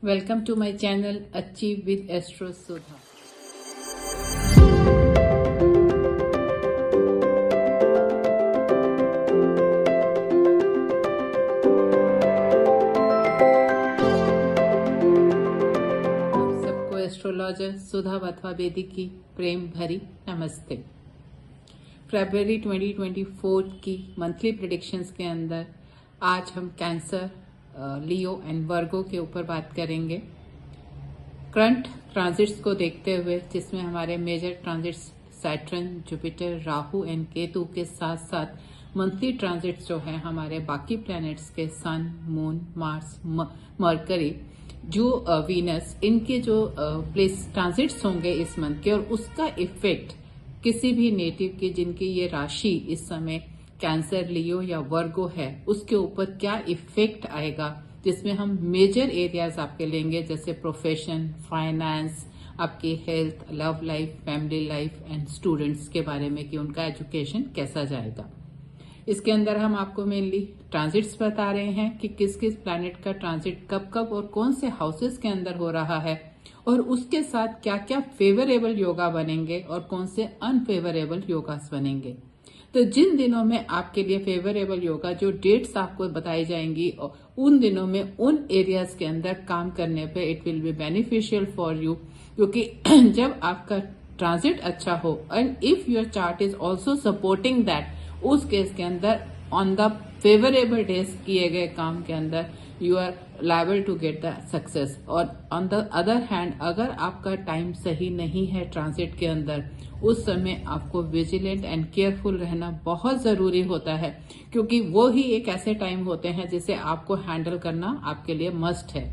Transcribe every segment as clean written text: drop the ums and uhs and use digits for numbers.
Welcome to my channel Achieve with Astro Sudha. आप सबको astrologer सुधा वथवा बेदी की प्रेम भरी नमस्ते। फरवरी 2024 की मंथली प्रेडिक्शंस के अंदर आज हम कैंसर, लियो एंड वर्गो के ऊपर बात करेंगे। करंट ट्रांजिट्स को देखते हुए, जिसमें हमारे major transits Saturn, Jupiter, Rahu and Ketu के साथ साथ मंथली ट्रांजिट्स जो है हमारे बाकी प्लैनेट्स के सन, मून, मार्स, मरकरी, जो वीनस, इनके जो प्लेस ट्रांजिट्स होंगे इस मंथ के, और उसका इफेक्ट किसी भी नेटिव की जिनकी ये राशि इस समय कैंसर, लियो या वर्गो है, उसके ऊपर क्या इफेक्ट आएगा, जिसमें हम मेजर एरियाज आपके लेंगे, जैसे प्रोफेशन, फाइनेंस, आपकी health, love life, family life and students के बारे में कि उनका एजुकेशन कैसा जाएगा। इसके अंदर हम आपको मेनली ट्रांजिट्स बता रहे हैं कि किस किस प्लैनेट का ट्रांजिट कब कब और कौन से हाउसेस के अंदर हो रहा है, और उसके साथ क्या क्या फेवरेबल योगा बनेंगे और कौन से अनफेवरेबल योगास बनेंगे। तो जिन दिनों में आपके लिए फेवरेबल योगा, जो डेट्स आपको बताई जाएंगी, उन दिनों में उन एरियाज के अंदर काम करने पे it will be beneficial for you, क्योंकि जब आपका ट्रांजिट अच्छा हो and if your chart is also supporting that, उस केस के अंदर ऑन द फेवरेबल डेज किए गए काम के अंदर you are liable to get the success. और ऑन द अदर हैंड, अगर आपका टाइम सही नहीं है ट्रांजिट के अंदर, उस समय आपको विजिलेंट एंड केयरफुल रहना बहुत जरूरी होता है, क्योंकि वो ही एक ऐसे टाइम होते हैं जिसे आपको हैंडल करना आपके लिए मस्ट है,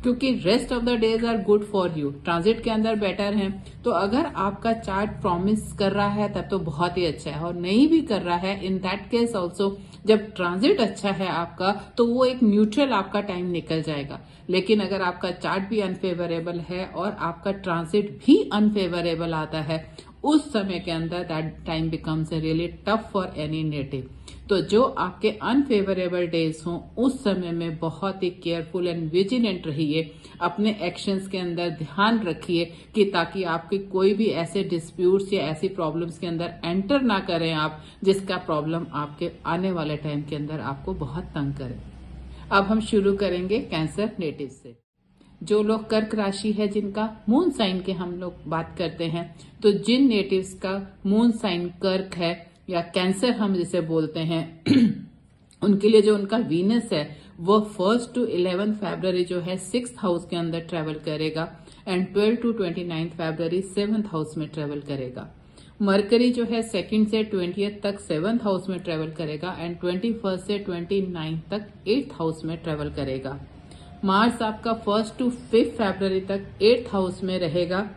क्योंकि rest of the days are good for you. Transit के अंदर बेटर है, तो अगर आपका चार्ट प्रॉमिस कर रहा है तब तो बहुत ही अच्छा है, और नहीं भी कर रहा है, इन दैट केस ऑल्सो जब ट्रांजिट अच्छा है आपका, तो वो एक न्यूट्रल आपका टाइम निकल जाएगा। लेकिन अगर आपका चार्ट भी अनफेवरेबल है और आपका ट्रांजिट भी अनफेवरेबल आता है, उस समय के अंदर that time becomes really tough for any native. तो जो आपके अनफेवरेबल डेज हों, उस समय में बहुत ही केयरफुल एंड विजिलेंट रहिए, अपने एक्शंस के अंदर ध्यान रखिए कि ताकि आपके कोई भी ऐसे डिस्प्यूट्स या ऐसी प्रॉब्लम्स के अंदर एंटर ना करें आप, जिसका प्रॉब्लम आपके आने वाले टाइम के अंदर आपको बहुत तंग करे। अब हम शुरू करेंगे कैंसर नेटिव से। जो लोग कर्क राशि है, जिनका मून साइन के हम लोग बात करते हैं, तो जिन नेटिव्स का मून साइन कर्क है या कैंसर हम जिसे बोलते हैं, उनके लिए जो उनका वीनस है वो 1 to 11 फरवरी जो है 6th हाउस के अंदर ट्रेवल करेगा, and 12 to 29 February 7th house में ट्रेवल करेगा। मरकरी जो है 2nd से 20th तक 7th हाउस में ट्रेवल करेगा, एंड 21st से 29 तक 8th हाउस में ट्रेवल करेगा। मार्स आपका 1 to 5 फरवरी तक 8th हाउस में रहेगा,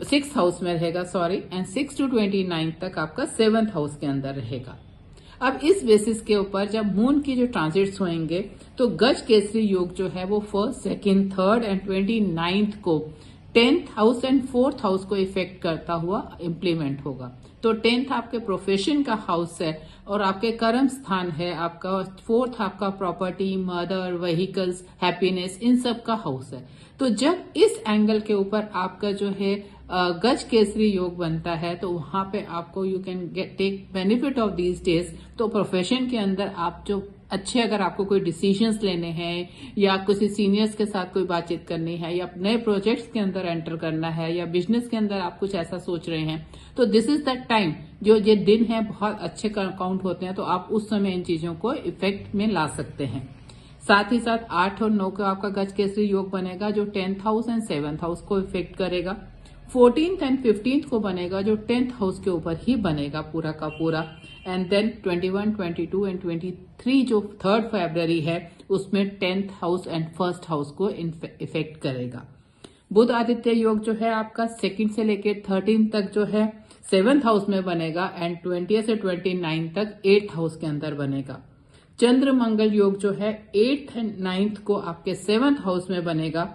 6th हाउस में रहेगा सॉरी, एंड 6 to 29 तक आपका 7th हाउस के अंदर रहेगा। अब इस बेसिस के ऊपर जब मून की जो ट्रांजिट्स होंगे, तो गज केसरी योग जो है वो 1st, 2nd, 3rd and 29th को 10th house and 4th house को इफेक्ट करता हुआ इम्प्लीमेंट होगा। तो 10th आपके प्रोफेशन का हाउस है और आपके कर्म स्थान है आपका। 4th आपका प्रॉपर्टी, मदर, व्हीकल्स, हैप्पीनेस, इन सब का हाउस है। तो जब इस एंगल के ऊपर आपका जो है गज केसरी योग बनता है, तो वहां पे आपको you can take benefit of these days. तो प्रोफेशन के अंदर आप जो अच्छे, अगर आपको कोई डिसीजंस लेने हैं या किसी सीनियर्स के साथ कोई बातचीत करनी है या नए प्रोजेक्ट्स के अंदर एंटर करना है या बिजनेस के अंदर आप कुछ ऐसा सोच रहे हैं, तो दिस इज द टाइम। जो ये दिन है बहुत अच्छे काउंट होते हैं, तो आप उस समय इन चीजों को इफेक्ट में ला सकते हैं। साथ ही साथ 8 और 9 का आपका गज केसरी योग बनेगा, जो 10th house and 7th house को इफेक्ट करेगा। 14th एंड 15th को बनेगा, जो 10th हाउस के ऊपर ही बनेगा पूरा का पूरा। एंड देन 21, 22 एंड 23 जो 3rd फरवरी है, उसमें 10th house and 1st house को इफेक्ट करेगा। बुध आदित्य योग जो है आपका 2nd से लेकर 13 तक जो है 7th हाउस में बनेगा, एंड 20 से 29 तक 8th हाउस के अंदर बनेगा। चंद्र मंगल योग जो है 8th एंड 9th को आपके 7th हाउस में बनेगा,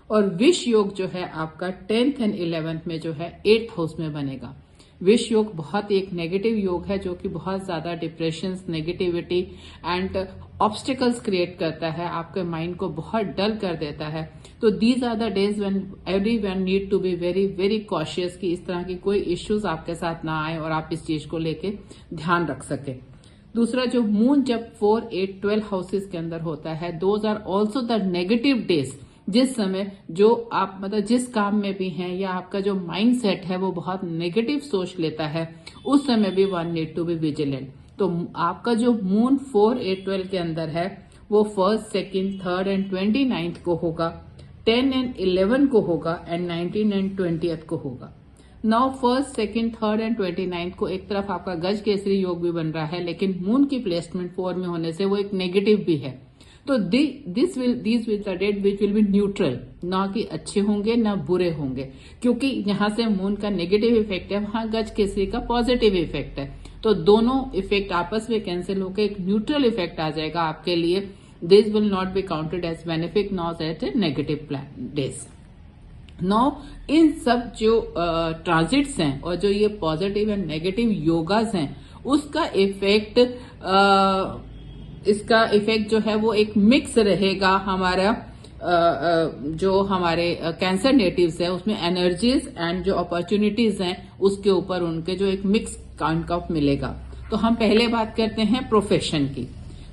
और विष योग जो है आपका 10th एंड 11th में जो है 8th हाउस में बनेगा। विष योग बहुत एक नेगेटिव योग है जो कि बहुत ज्यादा depression, negativity and obstacles create करता है, आपके माइंड को बहुत डल कर देता है। तो these are the days when everyone need to be very very cautious कि इस तरह की कोई इश्यूज आपके साथ ना आए और आप इस चीज को लेके ध्यान रख सके। दूसरा, जो मून जब 4, 8, 12 हाउसेस के अंदर होता है, those are also the negative days, जिस समय जो आप मतलब जिस काम में भी हैं या आपका जो माइंड सेट है वो बहुत नेगेटिव सोच लेता है, उस समय भी one need to be vigilant. तो आपका जो मून 4, 8, 12 के अंदर है वो 1st, 2nd, 3rd and 29th को होगा, 10 एंड 11 को होगा एंड 19 एंड 20th को होगा। Now 1st, 2nd, 3rd and 29th को एक तरफ आपका गज केसरी योग भी बन रहा है, लेकिन मून की प्लेसमेंट 4 में होने से वो एक नेगेटिव भी है। तो these will the date which will be neutral, ना कि अच्छे होंगे ना बुरे होंगे, क्योंकि यहां से मून का नेगेटिव इफेक्ट है, वहां गज केसरी का पॉजिटिव इफेक्ट है। तो दोनों इफेक्ट आपस में कैंसिल होकर एक न्यूट्रल इफेक्ट आ जाएगा आपके लिए। This will not be counted as benefic not at a negative days. Now in सब जो ट्रांजिट्स हैं और जो ये पॉजिटिव एंड नेगेटिव योगास हैं, उसका इफेक्ट इसका इफेक्ट जो है वो एक मिक्स रहेगा हमारा जो हमारे कैंसर नेटिव्स है उसमें एनर्जीज एंड जो अपॉर्चुनिटीज हैं उसके ऊपर उनके जो एक मिक्स काउंट ऑफ मिलेगा। तो हम पहले बात करते हैं प्रोफेशन की।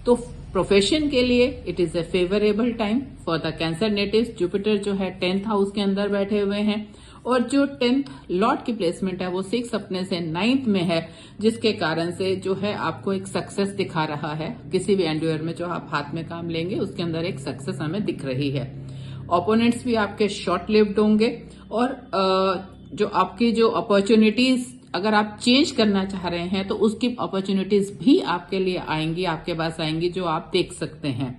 तो प्रोफेशन के लिए it is a favourable time for the cancer natives. Jupiter जो है 10th हाउस के अंदर बैठे हुए हैं और जो 10th लॉर्ड की प्लेसमेंट है वो 6 अपने से 9th में है, जिसके कारण से जो है आपको एक सक्सेस दिखा रहा है। किसी भी एंड्योर में जो आप हाथ में काम लेंगे उसके अंदर एक सक्सेस हमें दिख रही है। ओपोनेंट्स भी आपके शॉर्ट लिव्ड होंगे और जो आपकी जो अपॉर्चुनिटीज अगर आप चेंज करना चाह रहे हैं तो उसकी अपॉर्चुनिटीज भी आपके लिए आएंगी, आपके पास आएंगी, जो आप देख सकते हैं।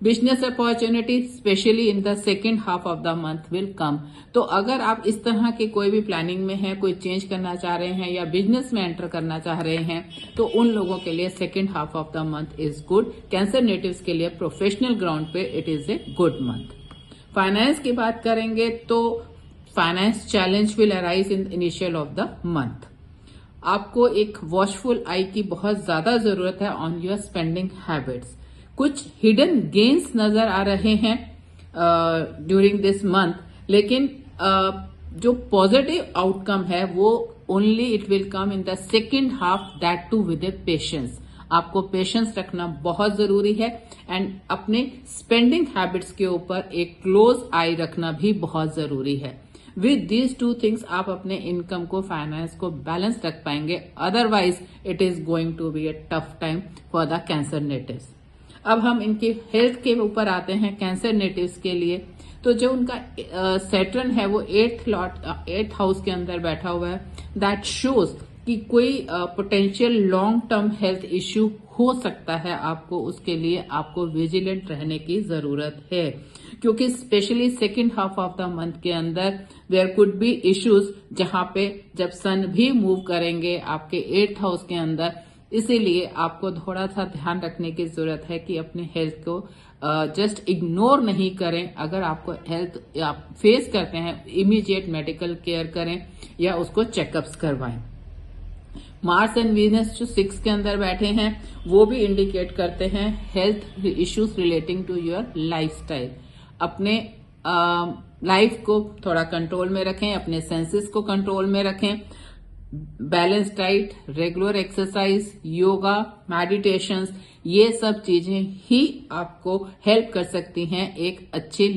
Business opportunity specially in the second half of the month will come. तो अगर आप इस तरह की कोई भी प्लानिंग में है, कोई चेंज करना चाह रहे हैं या बिजनेस में एंटर करना चाह रहे हैं, तो उन लोगों के लिए second half of the month is good. Cancer natives के लिए प्रोफेशनल ग्राउंड पे it is a good month. Finance की बात करेंगे तो finance challenge will arise in initial of the month. आपको एक वॉचफुल आई की बहुत ज्यादा जरूरत है ऑन योर स्पेंडिंग हैबिट्स। कुछ हिडन गेन्स नजर आ रहे हैं ड्यूरिंग दिस मंथ, लेकिन जो पॉजिटिव आउटकम है वो only it will come in the second half, that too with a patience. आपको पेशेंस रखना बहुत जरूरी है एंड अपने स्पेंडिंग हैबिट्स के ऊपर एक क्लोज आई रखना भी बहुत जरूरी है। विद दीज 2 थिंग्स आप अपने इनकम को, फाइनेंस को बैलेंस रख पाएंगे, otherwise it is going to be a tough time for the cancer natives. अब हम इनकी हेल्थ के ऊपर आते हैं कैंसर नेटिव्स के लिए। तो जो उनका सैटर्न है वो 8th हाउस के अंदर बैठा हुआ है, दैट शोज कि कोई potential long term health issue हो सकता है आपको, उसके लिए आपको विजिलेंट रहने की जरूरत है, क्योंकि specially second half of the month के अंदर देयर कुड बी इश्यूज जहां पे जब सन भी मूव करेंगे आपके 8th हाउस के अंदर। इसीलिए आपको थोड़ा सा ध्यान रखने की जरूरत है कि अपने हेल्थ को जस्ट इग्नोर नहीं करें। अगर आपको हेल्थ आप फेस करते हैं, इमीडिएट मेडिकल केयर करें या उसको चेकअप्स करवाएं। मार्स एंड वीनस जो 6 के अंदर बैठे हैं वो भी इंडिकेट करते हैं health issues relating to your lifestyle. अपने लाइफ को थोड़ा कंट्रोल में रखें, अपने सेंसेस को कंट्रोल में रखें। Balance diet, regular exercise, yoga, meditations, ये सब चीजें ही आपको हेल्प कर सकती हैं एक अच्छी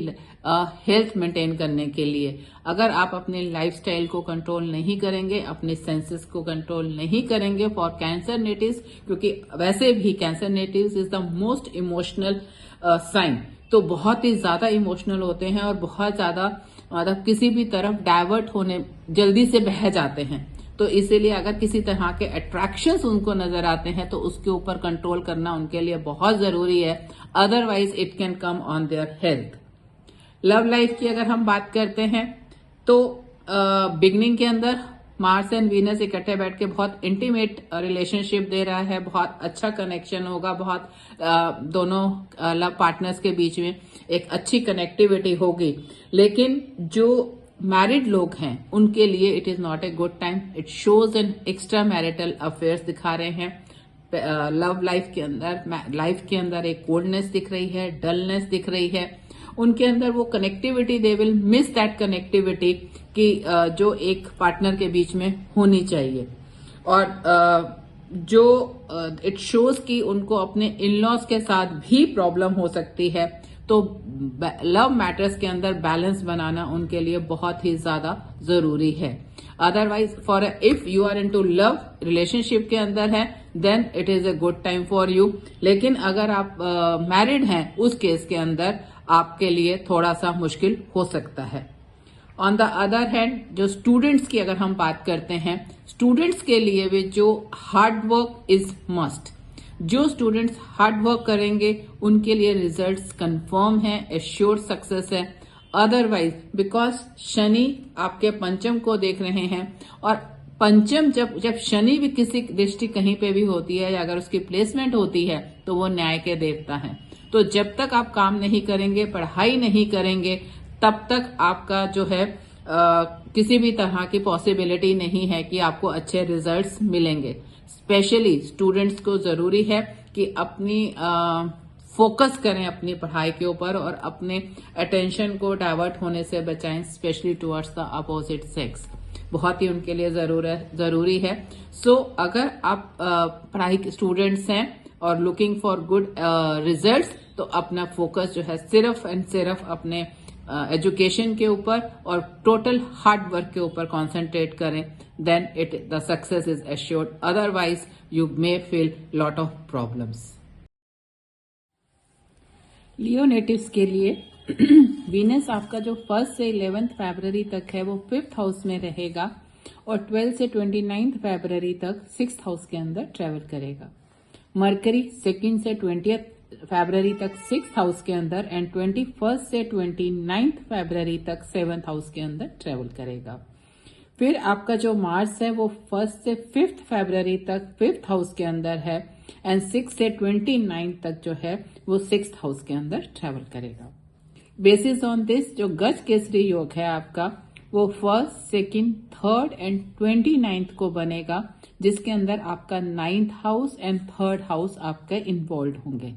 हेल्थ मेंटेन करने के लिए। अगर आप अपने लाइफस्टाइल को कंट्रोल नहीं करेंगे, अपने सेंसेस को कंट्रोल नहीं करेंगे फॉर कैंसर नेटिव्स, क्योंकि वैसे भी cancer natives is the most emotional sign, तो बहुत ही ज्यादा इमोशनल होते हैं और बहुत ज्यादा मतलब किसी भी तरफ डाइवर्ट होने जल्दी से बह जाते हैं। तो इसीलिए अगर किसी तरह के अट्रैक्शंस उनको नजर आते हैं तो उसके ऊपर कंट्रोल करना उनके लिए बहुत जरूरी है, otherwise it can come on their health. Love life की अगर हम बात करते हैं तो बिगनिंग के अंदर मार्स एंड वीनस इकट्ठे बैठ के बहुत इंटीमेट रिलेशनशिप दे रहा है, बहुत अच्छा कनेक्शन होगा, बहुत दोनों लव पार्टनर्स के बीच में एक अच्छी कनेक्टिविटी होगी। लेकिन जो मैरिड लोग हैं उनके लिए it is not a good time. It shows an extra marital affairs दिखा रहे हैं. लव लाइफ के अंदर एक कोल्डनेस दिख रही है, डलनेस दिख रही है. उनके अंदर वो connectivity, they will miss that connectivity कि जो एक पार्टनर के बीच में होनी चाहिए. और जो इट शोज कि उनको अपने इन लॉज के साथ भी प्रॉब्लम हो सकती है. तो लव मैटर्स के अंदर बैलेंस बनाना उनके लिए बहुत ही ज्यादा जरूरी है. Otherwise for if you are into love relationship के अंदर है then it is a good time for you. लेकिन अगर आप मैरिड हैं उस केस के अंदर आपके लिए थोड़ा सा मुश्किल हो सकता है. ऑन द अदर हैंड जो स्टूडेंट्स की अगर हम बात करते हैं, स्टूडेंट्स के लिए भी जो हार्ड वर्क इज मस्ट. जो स्टूडेंट्स हार्ड वर्क करेंगे उनके लिए रिजल्ट्स कंफर्म है, एश्योर्ड सक्सेस है. अदरवाइज बिकॉज शनि आपके पंचम को देख रहे हैं और पंचम जब शनि भी किसी दृष्टि कहीं पे भी होती है या अगर उसकी प्लेसमेंट होती है तो वो न्याय के देवता हैं. तो जब तक आप काम नहीं करेंगे, पढ़ाई नहीं करेंगे, तब तक आपका जो है किसी भी तरह की पॉसिबिलिटी नहीं है कि आपको अच्छे रिजल्ट्स मिलेंगे. स्पेशली स्टूडेंट्स को जरूरी है कि अपनी फोकस करें अपनी पढ़ाई के ऊपर और अपने अटेंशन को डाइवर्ट होने से बचाएं, specially towards the opposite sex. बहुत ही उनके लिए जरूरी है. सो अगर आप पढ़ाई के स्टूडेंट्स हैं और लुकिंग फॉर गुड रिजल्ट्स तो अपना फोकस जो है सिर्फ एंड सिर्फ अपने एजुकेशन के ऊपर और टोटल हार्ड वर्क के ऊपर कॉन्सेंट्रेट करें. Then the success is assured. Otherwise you may feel lot of problems. Leo natives के लिए वीनस आपका जो 1 से 11 फरवरी तक है वो 5th हाउस में रहेगा और 12 से 29 फरवरी तक 6th हाउस के अंदर ट्रेवल करेगा. मरकरी 2 से 20 फरवरी तक 6th हाउस के अंदर एंड 21 से 29 फरवरी तक 7th हाउस के अंदर ट्रेवल करेगा. फिर आपका जो मार्स है वो 1 से 5 फरवरी तक 5th हाउस के अंदर है एंड 6 से 29 तक जो है वो 6th हाउस के अंदर ट्रेवल करेगा. बेसिस ऑन दिस जो गज केसरी योग है आपका वो 1st, 2nd, 3rd and 29th को बनेगा, जिसके अंदर आपका 9th house and 3rd house आपके इन्वॉल्व होंगे,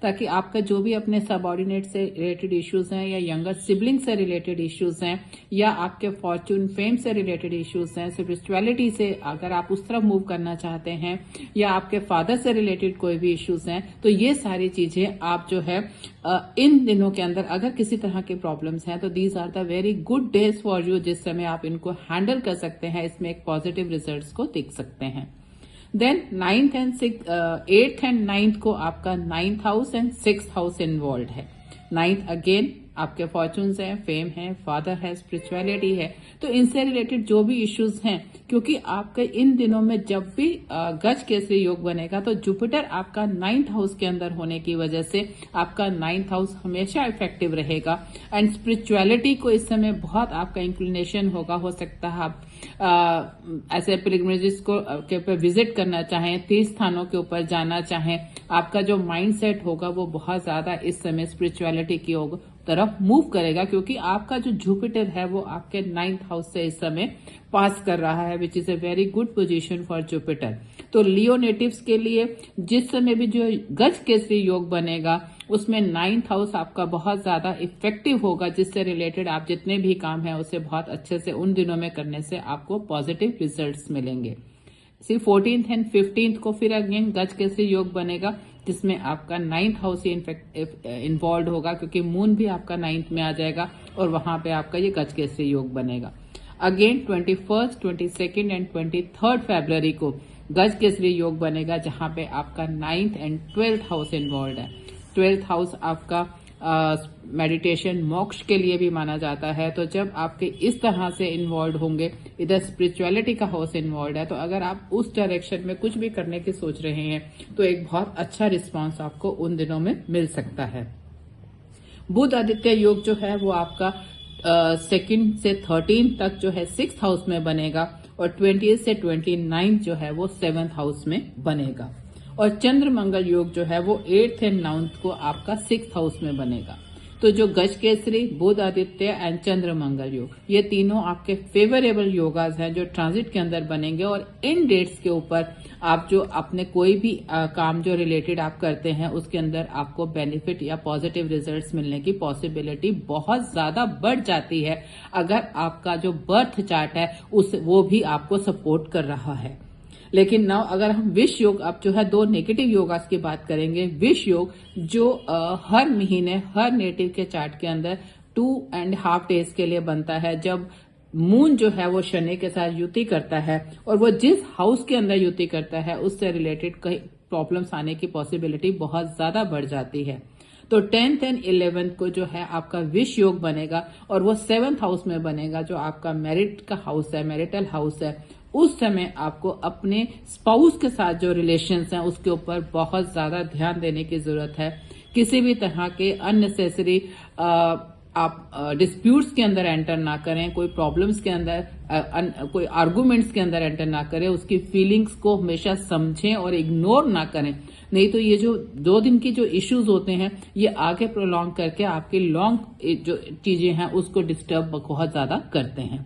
ताकि आपका जो भी अपने सबऑर्डिनेट से रिलेटेड इश्यूज हैं या यंगर सिबलिंग से रिलेटेड इश्यूज हैं या आपके फॉर्च्यून फेम से रिलेटेड इश्यूज हैं, स्पिरिचुअलिटी से अगर आप उस तरफ मूव करना चाहते हैं या आपके फादर से रिलेटेड कोई भी इश्यूज हैं, तो ये सारी चीजें आप जो है इन दिनों के अंदर अगर किसी तरह की प्रॉब्लम्स हैं तो these are the very good days for you, जिस समय आप इनको हैंडल कर सकते हैं. इसमें एक पॉजिटिव रिजल्ट्स को देख सकते हैं. देन 8th एंड 9th को आपका 9th house and 6th house involve है. 9th अगेन आपके फॉर्चून्स हैं, फेम है, फादर है, स्पिरिचुअलिटी है, तो इनसे रिलेटेड जो भी इश्यूज हैं, क्योंकि आपके इन दिनों में जब भी गज केसरी योग बनेगा तो जुपिटर आपका 9th हाउस के अंदर होने की वजह से आपका 9th हाउस हमेशा इफेक्टिव रहेगा. एंड स्पिरिचुअलिटी को इस समय बहुत आपका इंक्लिनेशन होगा, हो सकता है आप ऐसे पिलग्रिमेजेस को के ऊपर विजिट करना चाहें, तीर्थ स्थानों के ऊपर जाना चाहें. आपका जो माइंड सेट होगा वो बहुत ज्यादा इस समय स्पिरिचुअलिटी की तरफ मूव करेगा, क्योंकि आपका जो जुपिटर है वो आपके 9th हाउस से इस समय पास कर रहा है, which is a very good position for Jupiter. तो लियो नेटिव्स के लिए जिस समय भी जो गज केसरी योग बनेगा उसमें 9th हाउस आपका बहुत ज्यादा इफेक्टिव होगा, जिससे रिलेटेड आप जितने भी काम है उसे बहुत अच्छे से उन दिनों में करने से आपको पॉजिटिव रिजल्ट्स मिलेंगे. 14th एंड 15th को फिर अगेन गज केसरी योग बनेगा, जिसमें आपका 9th हाउस ही इन्वॉल्व होगा, क्योंकि मून भी आपका 9th में आ जाएगा और वहां पे आपका ये गज केसरी योग बनेगा. Again 21st, 22nd and 23rd फरवरी को गज केसरी योग बनेगा, जहां पे आपका 9th and 12th house involve है. 12th हाउस आपका मेडिटेशन मोक्ष के लिए भी माना जाता है. तो जब आपके इस तरह से इन्वॉल्व होंगे, इधर स्पिरिचुअलिटी का हाउस इन्वॉल्व है, तो अगर आप उस डायरेक्शन में कुछ भी करने की सोच रहे हैं तो एक बहुत अच्छा रिस्पांस आपको उन दिनों में मिल सकता है. बुध आदित्य योग जो है वो आपका 2nd से 13th तक जो है 6th हाउस में बनेगा और 20 से 29 जो है वो 7th हाउस में बनेगा. और चंद्र मंगल योग जो है वो 8th एंड 9th को आपका 6th हाउस में बनेगा. तो जो गज केसरी, बुध आदित्य एंड चंद्र मंगल योग, ये तीनों आपके फेवरेबल योगाज हैं जो ट्रांजिट के अंदर बनेंगे। और इन डेट्स के ऊपर आप जो अपने कोई भी काम जो रिलेटेड आप करते हैं उसके अंदर आपको बेनिफिट या पॉजिटिव रिजल्ट्स मिलने की पॉसिबिलिटी बहुत ज्यादा बढ़ जाती है, अगर आपका जो बर्थ चार्ट है वो भी आपको सपोर्ट कर रहा है। लेकिन नाउ अगर हम विष योग, अब जो है 2 नेगेटिव योगास की बात करेंगे। विष योग जो हर महीने हर नेटिव के चार्ट के अंदर 2.5 डेज के लिए बनता है, जब मून जो है वो शनि के साथ युति करता है और वो जिस हाउस के अंदर युति करता है उससे रिलेटेड कई प्रॉब्लम्स आने की पॉसिबिलिटी बहुत ज्यादा बढ़ जाती है। तो 10th एंड 11th को जो है आपका विष योग बनेगा और वो 7th हाउस में बनेगा जो आपका मैरिट का हाउस है, मैरिटल हाउस है। उस समय आपको अपने स्पाउस के साथ जो रिलेशंस हैं उसके ऊपर बहुत ज्यादा ध्यान देने की जरूरत है। किसी भी तरह के अननेसेसरी आप डिस्प्यूट्स के अंदर एंटर ना करें, कोई प्रॉब्लम्स के अंदर कोई आर्गुमेंट्स के अंदर एंटर ना करें, उसकी फीलिंग्स को हमेशा समझें और इग्नोर ना करें। नहीं तो ये जो 2 दिन की जो इश्यूज होते हैं ये आगे प्रोलॉन्ग करके आपकी लॉन्ग जो चीजें हैं उसको डिस्टर्ब बहुत ज्यादा करते हैं।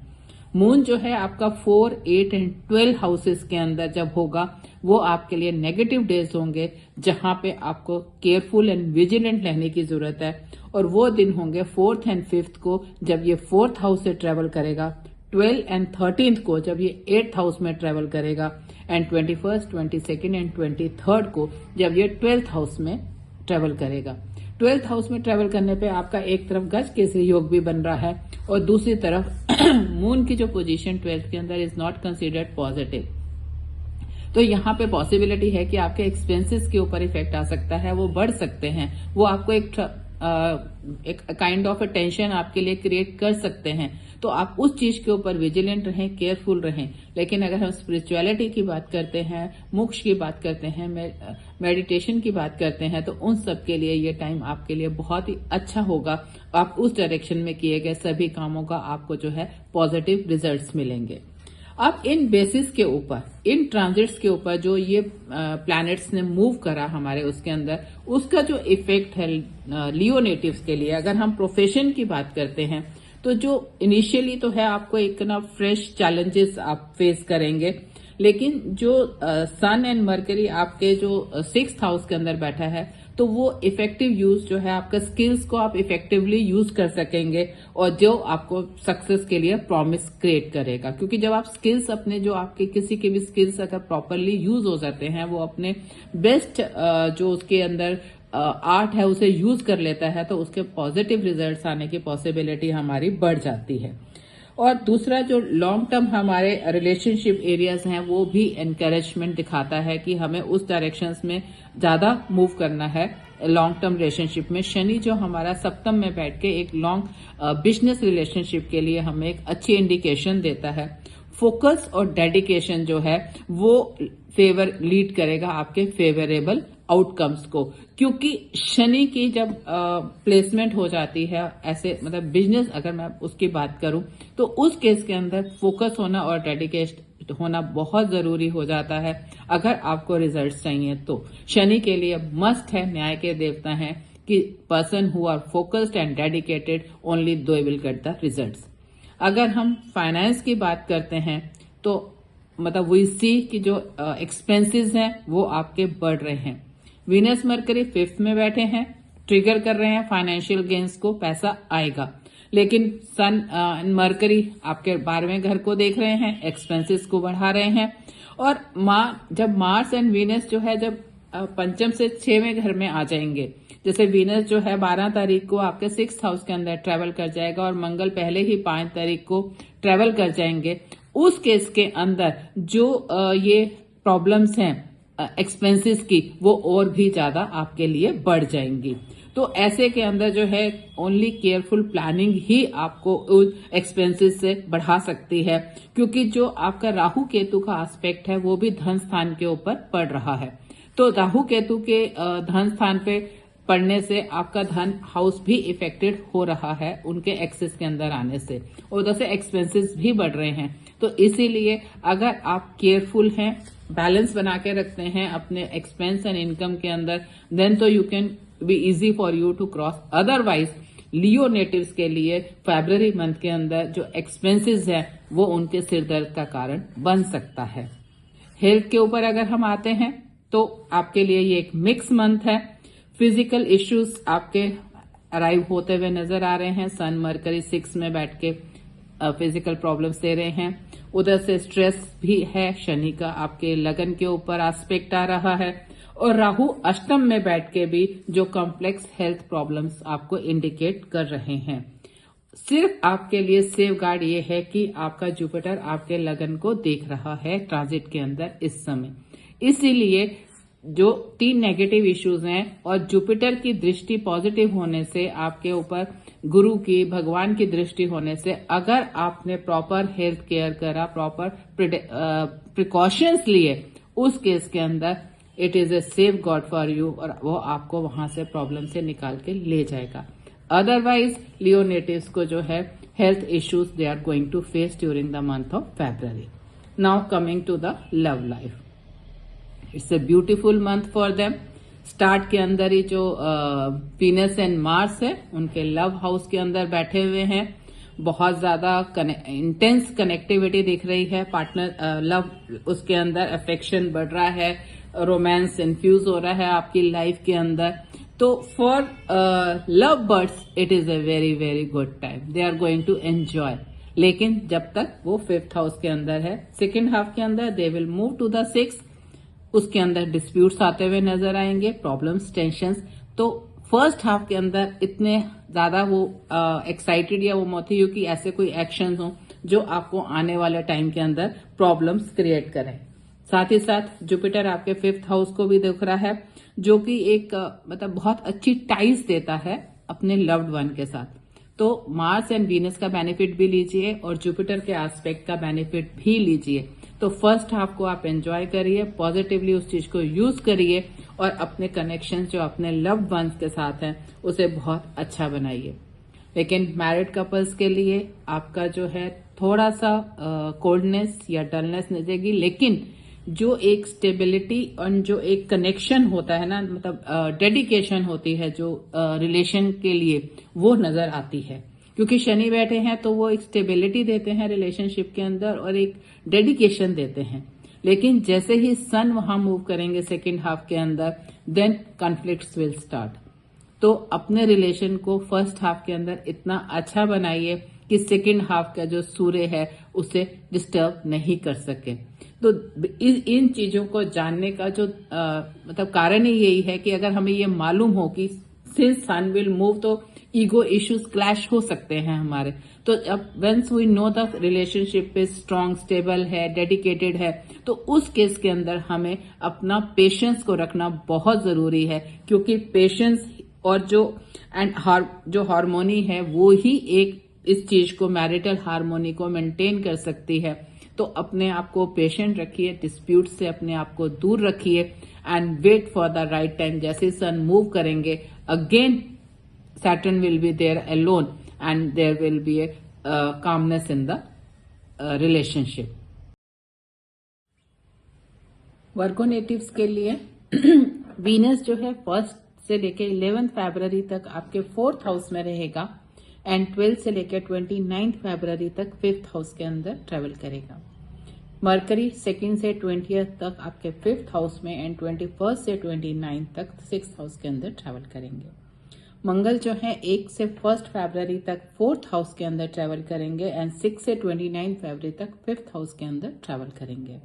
मून जो है आपका 4, 8 एंड 12 हाउसेस के अंदर जब होगा वो आपके लिए नेगेटिव डेज होंगे, जहां पे आपको केयरफुल एंड विजिलेंट रहने की जरूरत है। और वो दिन होंगे 4th एंड 5th को जब ये 4th हाउस से ट्रेवल करेगा, 12 एंड 13th को जब ये 8th हाउस में ट्रेवल करेगा, and 21st, 22nd and 23rd को जब ये 12th हाउस में ट्रेवल करेगा। 12th हाउस में ट्रेवल करने पे आपका एक तरफ गज केसरी योग भी बन रहा है और दूसरी तरफ मून की जो पोजीशन 12th के अंदर इज नॉट कंसिडर्ड पॉजिटिव। तो यहाँ पे पॉसिबिलिटी है कि आपके एक्सपेंसेस के ऊपर इफेक्ट आ सकता है, वो बढ़ सकते हैं, वो आपको एक काइंड ऑफ टेंशन आपके लिए क्रिएट कर सकते हैं। तो आप उस चीज के ऊपर विजिलेंट रहें, केयरफुल रहें। लेकिन अगर हम स्पिरिचुअलिटी की बात करते हैं, मोक्ष की बात करते हैं, मेडिटेशन की बात करते हैं, तो उन सब के लिए ये टाइम आपके लिए बहुत ही अच्छा होगा। आप उस डायरेक्शन में किए गए सभी कामों का आपको जो है पॉजिटिव रिजल्ट्स मिलेंगे। अब इन बेसिस के ऊपर, इन ट्रांजिट्स के ऊपर जो ये प्लैनेट्स ने मूव करा हमारे उसके अंदर, उसका जो इफेक्ट है लियो नेटिव्स के लिए, अगर हम प्रोफेशन की बात करते हैं तो जो इनिशियली तो है आपको एक ना फ्रेश चैलेंजेस आप फेस करेंगे। लेकिन जो सन एंड मरकरी आपके जो 6th हाउस के अंदर बैठा है तो वो इफेक्टिव यूज जो है आपका स्किल्स को आप इफेक्टिवली यूज कर सकेंगे और जो आपको सक्सेस के लिए प्रॉमिस क्रिएट करेगा। क्योंकि जब आप स्किल्स अपने जो आपके किसी के भी स्किल्स अगर प्रॉपरली यूज हो जाते हैं, वो अपने बेस्ट जो उसके अंदर आर्ट है उसे यूज कर लेता है, तो उसके पॉजिटिव रिजल्ट्स आने की पॉसिबिलिटी हमारी बढ़ जाती है। और दूसरा जो लॉन्ग टर्म हमारे रिलेशनशिप एरियाज हैं वो भी एनकरेजमेंट दिखाता है कि हमें उस डायरेक्शंस में ज्यादा मूव करना है। लॉन्ग टर्म रिलेशनशिप में शनि जो हमारा सप्तम में बैठ के एक लॉन्ग बिजनेस रिलेशनशिप के लिए हमें एक अच्छी इंडिकेशन देता है। फोकस और डेडिकेशन जो है वो फेवर लीड करेगा आपके फेवरेबल आउटकम्स को, क्योंकि शनि की जब प्लेसमेंट हो जाती है ऐसे मतलब बिजनेस अगर मैं उसकी बात करूं तो उस केस के अंदर फोकस होना और डेडिकेशन होना बहुत जरूरी हो जाता है अगर आपको रिजल्ट्स चाहिए। तो शनि के लिए मस्ट है, न्याय के देवता हैं कि person who are focused and dedicated only they will get the results. अगर हम फाइनेंस की बात करते हैं तो मतलब वी सी कि जो एक्सपेंसेस हैं वो आपके बढ़ रहे हैं। वीनस मरकरी 5th में बैठे हैं, ट्रिगर कर रहे हैं फाइनेंशियल गेन्स को, पैसा आएगा। लेकिन सन मरकरी आपके 12वें घर को देख रहे हैं, एक्सपेंसेस को बढ़ा रहे हैं। और जब मार्स एंड वीनस जो है जब पंचम से 6वें घर में आ जाएंगे, जैसे वीनस जो है 12 तारीख को आपके 6th हाउस के अंदर ट्रेवल कर जाएगा और मंगल पहले ही 5 तारीख को ट्रेवल कर जाएंगे, उस केस के अंदर जो ये प्रॉब्लम्स हैं एक्सपेंसेस की वो और भी ज्यादा आपके लिए बढ़ जाएंगी। तो ऐसे के अंदर जो है ओनली केयरफुल प्लानिंग ही आपको उस एक्सपेंसेस से बढ़ा सकती है, क्योंकि जो आपका राहु केतु का एस्पेक्ट है वो भी धन स्थान के ऊपर पड़ रहा है। तो राहु केतु के धन स्थान पे पड़ने से आपका धन हाउस भी इफेक्टेड हो रहा है उनके एक्सेस के अंदर आने से, और उधर से एक्सपेंसेस भी बढ़ रहे हैं। तो इसीलिए अगर आप केयरफुल हैं, बैलेंस बना के रखते हैं अपने एक्सपेंस एंड इनकम के अंदर, देन तो you can be easy for you to cross. Otherwise Leo natives के लिए फरवरी मंथ के अंदर जो एक्सपेंसेस है वो उनके सिर दर्द का कारण बन सकता है। हेल्थ के ऊपर अगर हम आते हैं तो आपके लिए ये एक मिक्स मंथ है। फिजिकल इश्यूज आपके अराइव होते हुए नजर आ रहे हैं। सन मरकरी 6 में बैठ के फिजिकल प्रॉब्लम्स दे रहे हैं। उधर से स्ट्रेस भी है, शनि का आपके लगन के ऊपर एस्पेक्ट आ रहा है, और राहु अष्टम में बैठ के भी जो कॉम्प्लेक्स हेल्थ प्रॉब्लम्स आपको इंडिकेट कर रहे हैं। सिर्फ आपके लिए सेफ गार्ड ये है कि आपका जुपिटर आपके लगन को देख रहा है ट्रांजिट के अंदर इस समय। इसीलिए जो 3 नेगेटिव इश्यूज हैं और जुपिटर की दृष्टि पॉजिटिव होने से आपके ऊपर गुरु की, भगवान की दृष्टि होने से अगर आपने प्रॉपर हेल्थ केयर करा, प्रॉपर प्रिकॉशंस लिए, उस केस के अंदर it is a safe God for you और वो आपको वहां से प्रॉब्लम से निकाल के ले जाएगा। अदरवाइज लियो नेटिव्स को जो है health issues they are going to face during the month of February. Now coming to the love life, it's a beautiful month for them. Start के अंदर ही जो वीनस एंड मार्स है उनके love house के अंदर बैठे हुए हैं। बहुत ज्यादा इंटेंस कनेक्टिविटी दिख रही है। पार्टनर लव उसके अंदर अफेक्शन बढ़ रहा है, रोमांस इन्फ्यूज हो रहा है आपकी लाइफ के अंदर। तो for love birds it is a very very good time, they are going to enjoy. लेकिन जब तक वो 5th हाउस के अंदर है, सेकेंड हाफ के अंदर they will move to the 6th, उसके अंदर डिस्प्यूट्स आते हुए नजर आएंगे, प्रॉब्लम्स, टेंशंस। तो फर्स्ट हाफ के अंदर इतने ज्यादा वो एक्साइटेड या वो मत हो कि ऐसे कोई एक्शंस हो जो आपको आने वाले टाइम के अंदर प्रॉब्लम्स क्रिएट करें। साथ ही साथ जुपिटर आपके 5th हाउस को भी दिख रहा है, जो कि एक मतलब बहुत अच्छी टाइज देता है अपने लव्ड वन के साथ। तो मार्स एंड वीनस का बेनिफिट भी लीजिए और जुपिटर के एस्पेक्ट का बेनिफिट भी लीजिए। तो फर्स्ट हाफ को आप एंजॉय करिए, पॉजिटिवली उस चीज को यूज करिए और अपने कनेक्शन जो अपने लव्ड वंस के साथ हैं उसे बहुत अच्छा बनाइए। लेकिन मैरिड कपल्स के लिए आपका जो है थोड़ा सा कोल्डनेस या डलनेस नजरेगी, लेकिन जो एक स्टेबिलिटी और जो एक कनेक्शन होता है ना, मतलब डेडिकेशन होती है जो रिलेशन के लिए, वो नजर आती है। क्योंकि शनि बैठे हैं तो वो एक स्टेबिलिटी देते हैं रिलेशनशिप के अंदर और एक डेडिकेशन देते हैं। लेकिन जैसे ही सन वहां मूव करेंगे सेकेंड हाफ के अंदर, देन कॉन्फ्लिक्ट्स विल स्टार्ट। तो अपने रिलेशन को फर्स्ट हाफ के अंदर इतना अच्छा बनाइए कि सेकेंड हाफ का जो सूर्य है उसे डिस्टर्ब नहीं कर सके। तो इन चीजों को जानने का जो मतलब कारण ही यही है कि अगर हमें ये मालूम हो कि सिंस सन विल मूव तो ईगो इश्यूज क्लैश हो सकते हैं हमारे। तो अब once we know the relationship is strong, stable है, डेडिकेटेड है, तो उस केस के अंदर हमें अपना पेशेंस को रखना बहुत जरूरी है। क्योंकि पेशेंस और जो हार्मोनी है वो ही एक इस चीज को, मैरिटल हार्मोनी को मेंटेन कर सकती है। तो अपने आप को पेशेंट रखिए, डिस्प्यूट से अपने आप को दूर रखिए and wait for the right time. जैसे सन मूव करेंगे again Saturn will be there alone and there will be a calmness in the relationship. Virgo natives के लिए वीनस जो है 1 से लेके 11 फरवरी तक आपके 4th हाउस में रहेगा एंड 12 से लेके 29 फरवरी तक 5th हाउस के अंदर ट्रेवल करेगा। मरकरी 2 से 20 तक आपके 5th हाउस में एंड 21 से 29 तक 6th हाउस के अंदर ट्रेवल करेंगे। मंगल जो है 1 से 1 फरवरी तक 4th हाउस के अंदर ट्रेवल करेंगे एंड 6 से 29 फरवरी तक 5th हाउस के अंदर ट्रेवल करेंगे।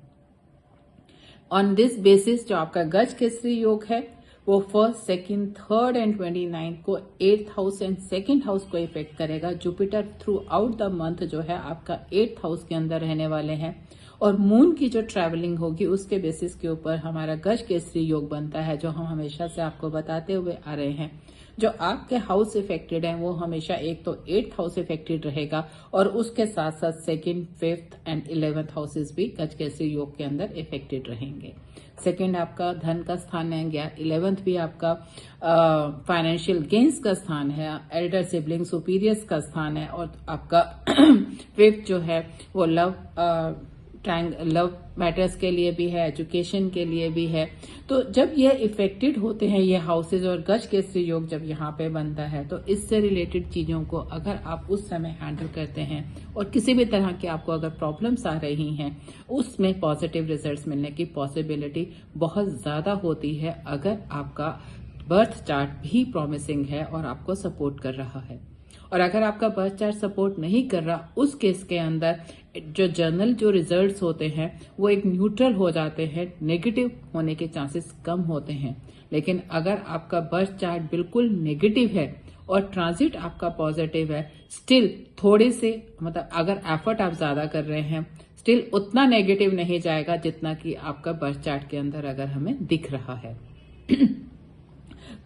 ऑन दिस बेसिस जो आपका गज केसरी योग है वो 1st, 2nd, 3rd एंड 29 को 8th house and 2nd house को इफेक्ट करेगा। Jupiter through out the month जो है आपका 8th हाउस के अंदर रहने वाले हैं और मून की जो ट्रैवलिंग होगी उसके बेसिस के ऊपर हमारा गज केसरी योग बनता है, जो हम हमेशा से आपको बताते हुए आ रहे हैं। जो आपके हाउस इफेक्टेड है वो हमेशा एक तो 8th हाउस इफेक्टेड रहेगा और उसके साथ साथ 2nd, 5th and 11th houses भी गज केसरी योग के अंदर इफेक्टेड रहेंगे। 2nd आपका धन का स्थान है, 11th भी आपका फाइनेंशियल गेन्स का स्थान है, एल्डर सिबलिंग सुपीरियर्स का स्थान है और आपका 5th जो है वो लव लव मैटर्स के लिए भी है, एजुकेशन के लिए भी है। तो जब ये इफेक्टेड होते हैं ये हाउसेज और गज केसरी योग जब यहाँ पे बनता है, तो इससे रिलेटेड चीजों को अगर आप उस समय हैंडल करते हैं और किसी भी तरह की आपको अगर प्रॉब्लम्स आ रही हैं, उसमें पॉजिटिव रिजल्ट्स मिलने की पॉसिबिलिटी बहुत ज्यादा होती है अगर आपका बर्थ चार्ट भी प्रॉमिसिंग है और आपको सपोर्ट कर रहा है। और अगर आपका बर्थ चार्ट सपोर्ट नहीं कर रहा, उस केस के अंदर जो जर्नल जो रिजल्ट्स होते हैं वो एक न्यूट्रल हो जाते हैं, नेगेटिव होने के चांसेस कम होते हैं। लेकिन अगर आपका बर्थ चार्ट बिल्कुल नेगेटिव है और ट्रांजिट आपका पॉजिटिव है, स्टिल थोड़े से मतलब अगर एफर्ट आप ज्यादा कर रहे हैं, स्टिल उतना नेगेटिव नहीं जाएगा जितना कि आपका बर्थ चार्ट के अंदर अगर हमें दिख रहा है।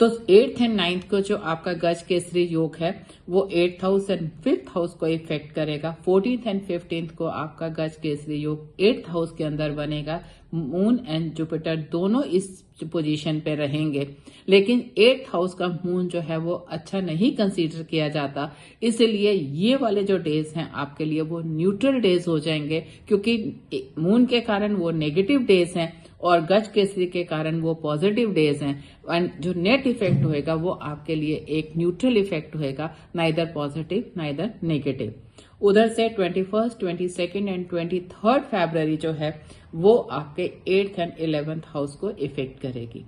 तो 8th एंड 9th को जो आपका गज केसरी योग है वो 8th house and 5th house को इफेक्ट करेगा। 14th एंड 15th को आपका गज केसरी योग 8th हाउस के अंदर बनेगा। मून एंड जुपिटर दोनों इस पोजीशन पे रहेंगे, लेकिन 8th हाउस का मून जो है वो अच्छा नहीं कंसीडर किया जाता, इसलिए ये वाले जो डेज हैं आपके लिए वो न्यूट्रल डेज हो जाएंगे, क्योंकि मून के कारण वो नेगेटिव डेज हैं और गज केसरी के कारण वो पॉजिटिव डेज हैं। एंड जो नेट इफेक्ट होएगा वो आपके लिए एक न्यूट्रल इफेक्ट होएगा, नाइदर पॉजिटिव नाइदर नेगेटिव। उधर से 21st, 22nd एंड 23rd फरवरी जो है वो आपके 8th एंड 11th हाउस को इफेक्ट करेगी।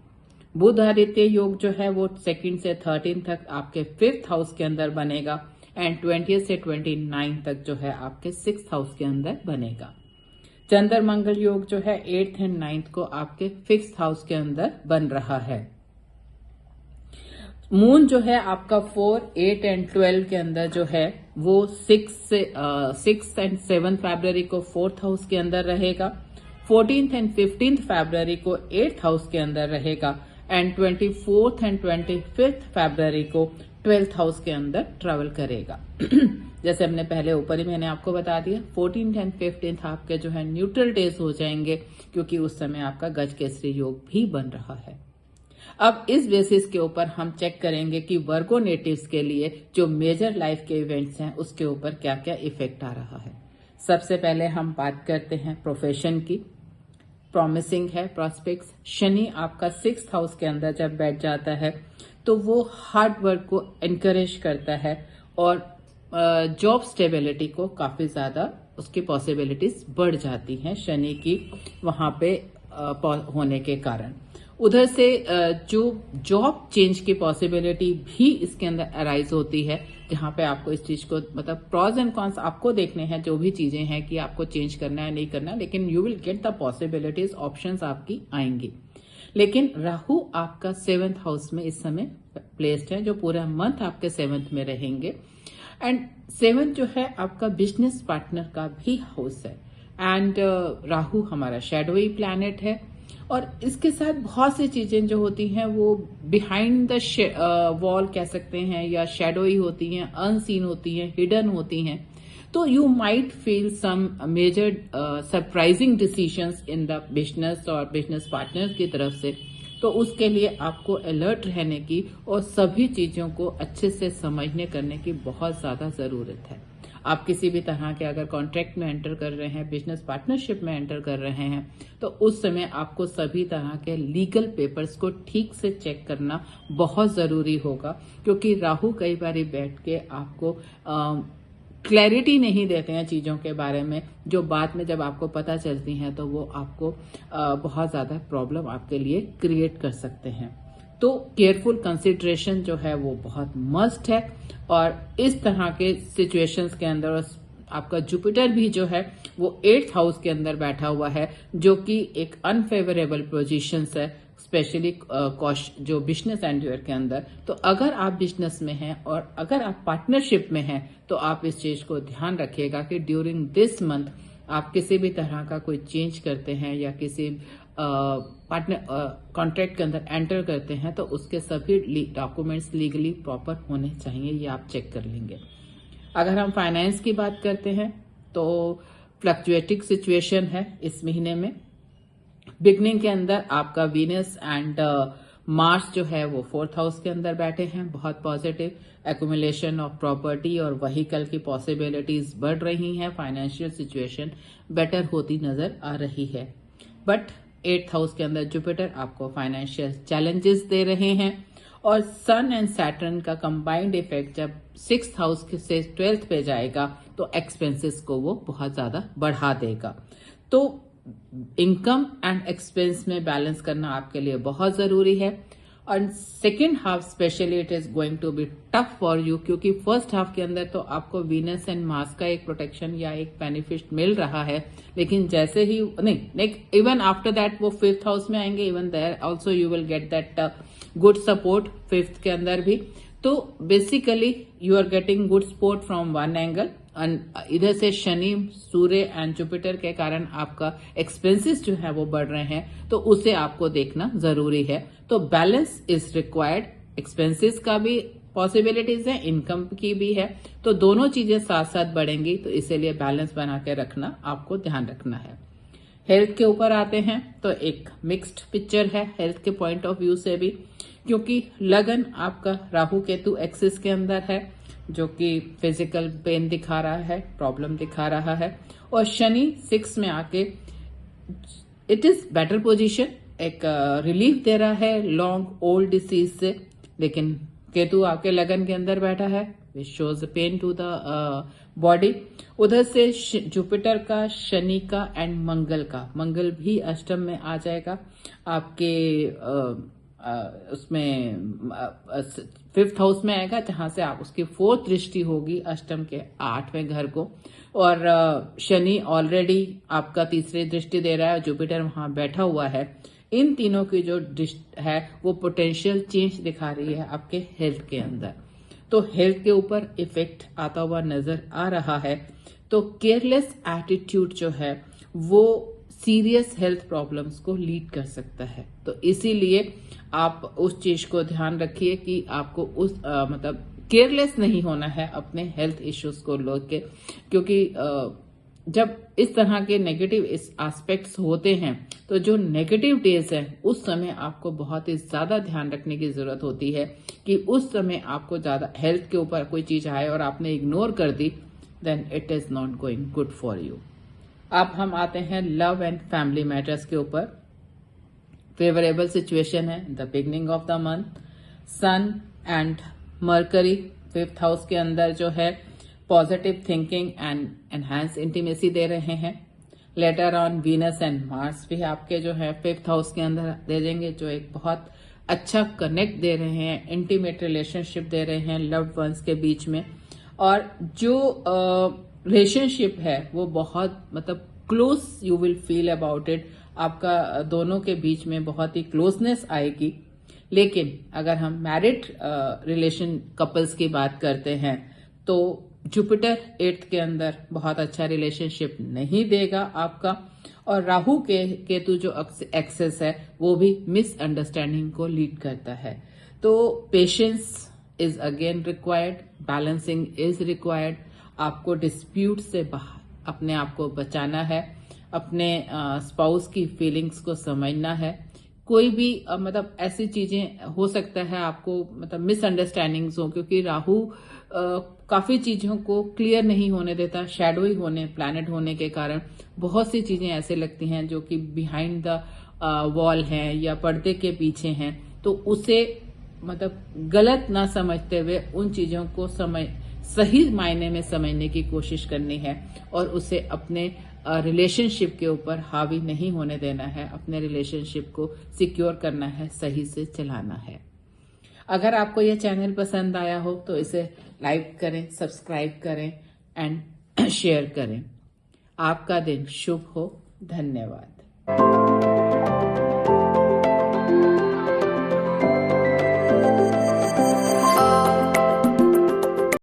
बुध आदित्य योग जो है वो 2nd से 13 तक आपके 5th हाउस के अंदर बनेगा एंड 20 से 29 तक जो है आपके 6th हाउस के अंदर बनेगा। चंद्र मंगल योग जो है 8th एंड 9th को आपके 5th हाउस के अंदर बन रहा है। मून जो है आपका 4, 8 एंड 12 के अंदर जो है वो 6 एंड 7 फरवरी को 4th हाउस के अंदर रहेगा। 14th एंड 15th फरवरी को 8th हाउस के अंदर रहेगा एंड 24th एंड 25th फरवरी को 12th हाउस के अंदर ट्रेवल करेगा। जैसे हमने पहले ऊपर ही मैंने आपको बता दिया, 14th एंड 15th आपके जो है न्यूट्रल डेज हो जाएंगे, क्योंकि उस समय आपका गज केसरी योग भी बन रहा है। अब इस बेसिस के ऊपर हम चेक करेंगे कि वर्गो नेटिव्स के लिए जो मेजर लाइफ के इवेंट्स हैं उसके ऊपर क्या क्या इफेक्ट आ रहा है। सबसे पहले हम बात करते हैं प्रोफेशन की। प्रॉमिसिंग है प्रॉस्पेक्ट्स। शनि आपका 6th हाउस के अंदर जब बैठ जाता है तो वो हार्ड वर्क को एनकरेज करता है और जॉब स्टेबिलिटी को काफी ज्यादा उसकी पॉसिबिलिटीज बढ़ जाती हैं शनि की वहां पे होने के कारण। उधर से जो जॉब चेंज की पॉसिबिलिटी भी इसके अंदर अराइज होती है, जहां पे आपको इस चीज को मतलब प्रॉज एंड कॉन्स आपको देखने हैं, जो भी चीजें हैं कि आपको चेंज करना है नहीं करना, लेकिन you will get the possibilities, options आपकी आएंगी। लेकिन राहु आपका 7th हाउस में इस समय प्लेस्ड है, जो पूरा मंथ आपके 7th में रहेंगे। एंड 7th जो है आपका बिजनेस पार्टनर का भी हाउस है एंड राहु हमारा शैडोई प्लैनेट है और इसके साथ बहुत सी चीजें जो होती हैं वो बिहाइंड द वॉल कह सकते हैं या शैडोई होती हैं, अनसीन होती हैं, हिडन होती हैं। तो you might feel some major surprising decisions in the business और बिजनेस पार्टनर की तरफ से, तो उसके लिए आपको अलर्ट रहने की और सभी चीजों को अच्छे से समझने करने की बहुत ज्यादा जरूरत है। आप किसी भी तरह के अगर कॉन्ट्रैक्ट में एंटर कर रहे हैं, बिजनेस पार्टनरशिप में एंटर कर रहे हैं, तो उस समय आपको सभी तरह के लीगल पेपर्स को ठीक से चेक करना बहुत जरूरी होगा, क्योंकि राहु कई बार बैठ के आपको क्लैरिटी नहीं देते हैं चीजों के बारे में, जो बाद में जब आपको पता चलती हैं तो वो आपको बहुत ज्यादा प्रॉब्लम आपके लिए क्रिएट कर सकते हैं। तो केयरफुल कंसिडरेशन जो है वो बहुत मस्ट है। और इस तरह के सिचुएशंस के अंदर आपका जुपिटर भी जो है वो 8th हाउस के अंदर बैठा हुआ है, जो कि एक अनफेवरेबल पोजीशन है, स्पेशली जो बिजनेस एंड्योर के अंदर। तो अगर आप बिजनेस में हैं और अगर आप पार्टनरशिप में हैं तो आप इस चीज को ध्यान रखिएगा कि ड्यूरिंग दिस मंथ आप किसी भी तरह का कोई चेंज करते हैं या किसी पार्टनर कॉन्ट्रैक्ट के अंदर एंटर करते हैं तो उसके सभी डॉक्यूमेंट्स लीगली प्रॉपर होने चाहिए, ये आप चेक कर लेंगे। अगर हम फाइनेंस की बात करते हैं तो फ्लक्चुएटिंग सिचुएशन है इस महीने में। बिगनिंग के अंदर आपका वीनस एंड मार्स जो है वो 4th हाउस के अंदर बैठे हैं, बहुत पॉजिटिव। एक्यूमुलेशन ऑफ प्रॉपर्टी और व्हीकल की पॉसिबिलिटीज बढ़ रही हैं, फाइनेंशियल सिचुएशन बेटर होती नजर आ रही है। बट 8th हाउस के अंदर जुपिटर आपको फाइनेंशियल चैलेंजेस दे रहे हैं, और सन एंड सैटर्न का कंबाइंड इफेक्ट जब 6th हाउस से 12th पे जाएगा तो एक्सपेंसेस को वो बहुत ज्यादा बढ़ा देगा। तो इनकम एंड एक्सपेंस में बैलेंस करना आपके लिए बहुत जरूरी है। और second half specially it is going to be tough for you, क्योंकि फर्स्ट हाफ के अंदर तो आपको वीनस एंड मार्स का एक प्रोटेक्शन या एक बेनिफिट मिल रहा है, लेकिन जैसे ही नहीं इवन आफ्टर दैट वो 5th हाउस में आएंगे, even there also you will get that good support 5th के अंदर भी। तो basically you are getting good support from one angle, इधर से शनि, सूर्य एंड जुपिटर के कारण आपका एक्सपेंसेस जो है वो बढ़ रहे हैं, तो उसे आपको देखना जरूरी है। तो बैलेंस इज रिक्वायर्ड, एक्सपेंसेस का भी पॉसिबिलिटीज है, इनकम की भी है, तो दोनों चीजें साथ साथ बढ़ेंगी, तो इसीलिए बैलेंस बना के रखना आपको ध्यान रखना है। हेल्थ के ऊपर आते हैं तो एक मिक्स्ड पिक्चर है हेल्थ के पॉइंट ऑफ व्यू से भी, क्योंकि लगन आपका राहु केतु एक्सिस के अंदर है, जो कि फिजिकल पेन दिखा रहा है, प्रॉब्लम दिखा रहा है, और शनि 6 में आके इट इज बेटर पोजीशन, एक रिलीफ दे रहा है लॉन्ग ओल्ड डिसीज से। लेकिन केतु आपके लगन के अंदर बैठा है, which shows pain to the body. उधर से जुपिटर का, शनि का एंड मंगल भी अष्टम में आ जाएगा आपके उसमें 5th हाउस में आएगा, जहां से आप उसकी 4th दृष्टि होगी अष्टम के 8वें घर को। और शनि ऑलरेडी आपका 3री दृष्टि दे रहा है, जुपिटर वहां बैठा हुआ है। इन तीनों की जो दृष्टि है वो पोटेंशियल चेंज दिखा रही है आपके हेल्थ के अंदर, तो हेल्थ के ऊपर इफेक्ट आता हुआ नजर आ रहा है। तो केयरलेस एटीट्यूड जो है वो सीरियस हेल्थ प्रॉब्लम्स को लीड कर सकता है, तो इसीलिए आप उस चीज को ध्यान रखिए कि आपको उस मतलब केयरलेस नहीं होना है अपने हेल्थ इश्यूज को लेके, क्योंकि जब इस तरह के नेगेटिव एस्पेक्ट्स होते हैं तो जो नेगेटिव डेज है उस समय आपको बहुत ही ज्यादा ध्यान रखने की जरूरत होती है कि उस समय आपको ज्यादा हेल्थ के ऊपर कोई चीज आए और आपने इग्नोर कर दी, then it is not going good for you. अब हम आते हैं लव एंड फैमिली मैटर्स के ऊपर। फेवरेबल सिचुएशन है the beginning of the month. Sun and Mercury 5th house के अंदर जो है positive thinking and enhance intimacy दे रहे हैं। Later on Venus and Mars भी आपके जो है 5th हाउस के अंदर दे देंगे, जो एक बहुत अच्छा कनेक्ट दे रहे हैं, इंटीमेट रिलेशनशिप दे रहे हैं लव्ड वंस के बीच में। और जो रिलेशनशिप है वो बहुत मतलब close you will feel about it, आपका दोनों के बीच में बहुत ही क्लोजनेस आएगी। लेकिन अगर हम मैरिड रिलेशन कपल्स की बात करते हैं तो जुपिटर 8th के अंदर बहुत अच्छा रिलेशनशिप नहीं देगा आपका, और राहु के केतु जो एक्सेस है वो भी मिसअंडरस्टैंडिंग को लीड करता है। तो patience is again required, balancing is required. आपको डिस्प्यूट से अपने आप को बचाना है, अपने स्पाउस की फीलिंग्स को समझना है। कोई भी मतलब ऐसी चीजें हो सकता है आपको मतलब मिसअंडरस्टैंडिंग्स हो, क्योंकि राहु काफी चीजों को क्लियर नहीं होने देता, शैडोई होने प्लैनेट होने के कारण बहुत सी चीजें ऐसे लगती हैं जो कि बिहाइंड द वॉल हैं या पर्दे के पीछे हैं, तो उसे मतलब गलत ना समझते हुए उन चीजों को सही मायने में समझने की कोशिश करनी है, और उसे अपने रिलेशनशिप के ऊपर हावी नहीं होने देना है, अपने रिलेशनशिप को सिक्योर करना है, सही से चलाना है। अगर आपको यह चैनल पसंद आया हो तो इसे लाइक करें, सब्सक्राइब करें एंड शेयर करें। आपका दिन शुभ हो। धन्यवाद।